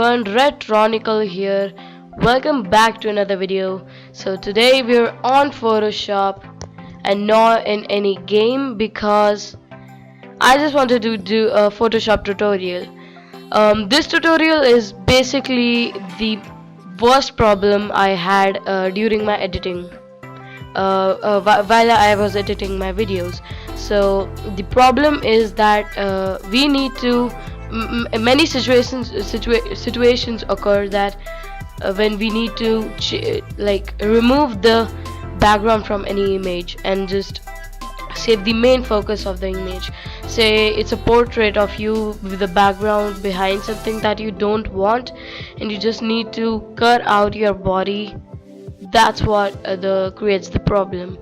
everyone, Rehtronicle here. Welcome back to another video. So today we're on Photoshop and not in any game because I just wanted to do a Photoshop tutorial. This tutorial is basically the worst problem I had during my editing. While I was editing my videos. So the problem is that we need to many situations occur that when we need to remove the background from any image and just save the main focus of the image. Say it's a portrait of you with the background behind something that you don't want and you just need to cut out your body. That's what creates the problem.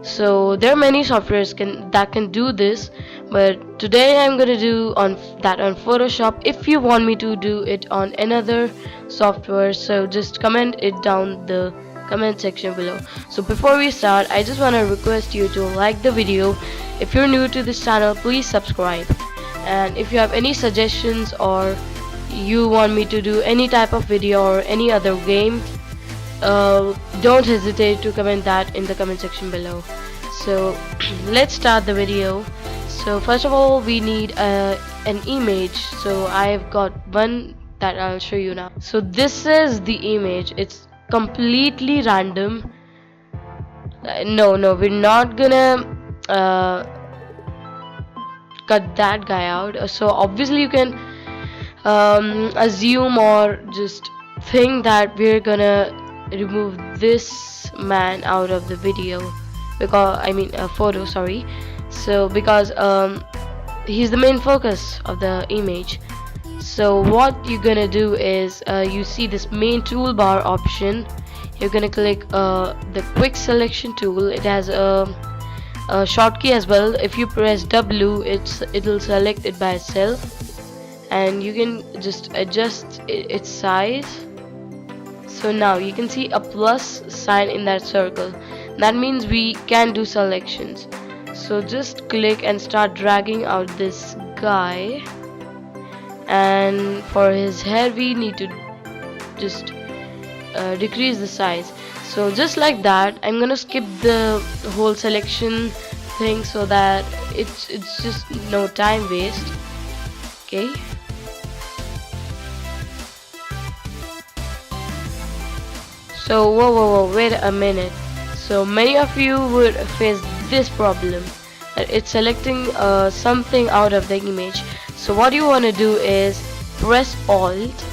So there are many softwares that can do this, but today I'm gonna do on Photoshop. If you want me to do it on another software, so just comment it down the comment section below. So before we start, I just want to request you to like the video. If you're new to this channel, please subscribe, and if you have any suggestions or you want me to do any type of video or any other game, don't hesitate to comment that in the comment section below. So let's start the video. So first of all, we need an image. So I've got one that I'll show you now. So this is the image. It's completely random. No, we're not gonna cut that guy out. So obviously you can assume or just think that we're gonna remove this man out of the video, because photo, sorry. So because he's the main focus of the image. So what you're gonna do is you see this main toolbar option. You're gonna click the quick selection tool. It has a shortcut as well. If you press W, it'll select it by itself, and you can just adjust its size. So now you can see a plus sign in that circle. That means we can do selections. So just click and start dragging out this guy, and for his hair we need to just decrease the size. So just like that, I'm gonna skip the whole selection thing so that it's just no time waste. Okay. So whoa, wait a minute. So many of you would face this problem, that it's selecting something out of the image. So what you want to do is press Alt.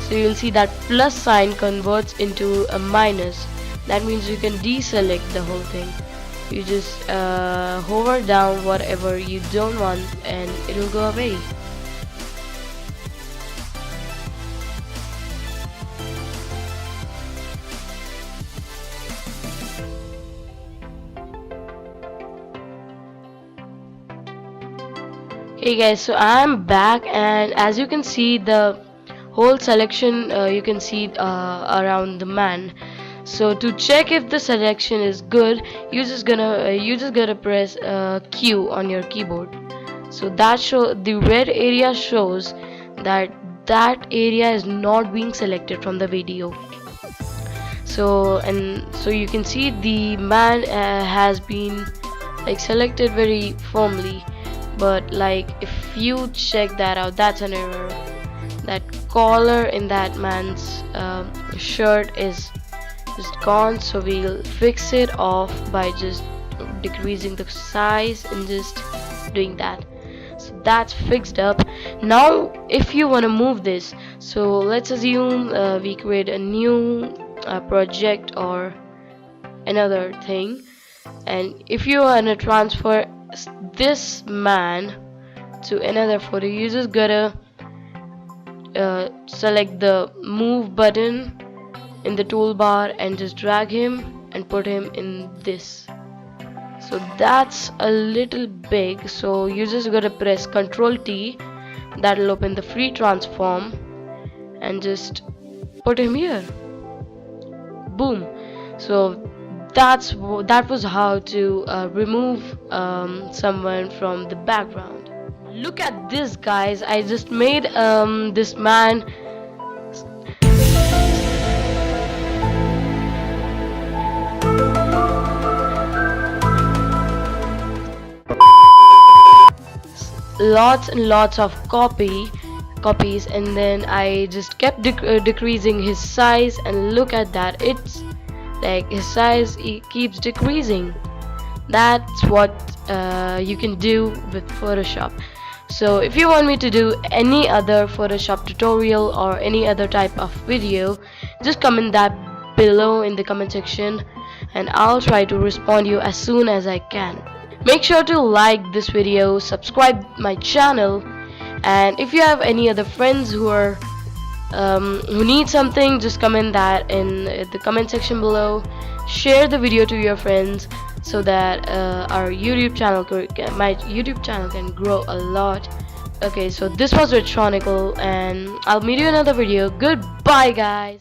So you'll see that plus sign converts into a minus. That means you can deselect the whole thing. You just hover down whatever you don't want and it'll go away. Hey guys, so I'm back, and as you can see the whole selection you can see around the man. So to check if the selection is good, you just gotta press Q on your keyboard. So that the red area shows that area is not being selected from the video. So you can see the man has been selected very firmly. But if you check that out, that's an error. That collar in that man's shirt is just gone. So we'll fix it off by just decreasing the size and just doing that. So that's fixed up. Now if you want to move this, so let's assume we create a new project or another thing, and if you want to transfer this man to another photo, you just gotta select the move button in the toolbar and just drag him and put him in this. So that's a little big, so you just gotta press Ctrl T. That'll open the free transform and just put him here. Boom. So that was how to remove someone from the background. Look at this, guys. I just made this man lots and lots of copies, and then I just kept decreasing his size, and look at that, it's like his size keeps decreasing. That's what you can do with Photoshop. So if you want me to do any other Photoshop tutorial or any other type of video, just comment that below in the comment section, and I'll try to respond you as soon as I can. Make sure to like this video, subscribe my channel, and if you have any other friends who need something, just comment that in the comment section below. Share the video to your friends so that my YouTube channel can grow a lot. Okay, so this was Rehtronicle, and I'll meet you in another video. Goodbye, guys.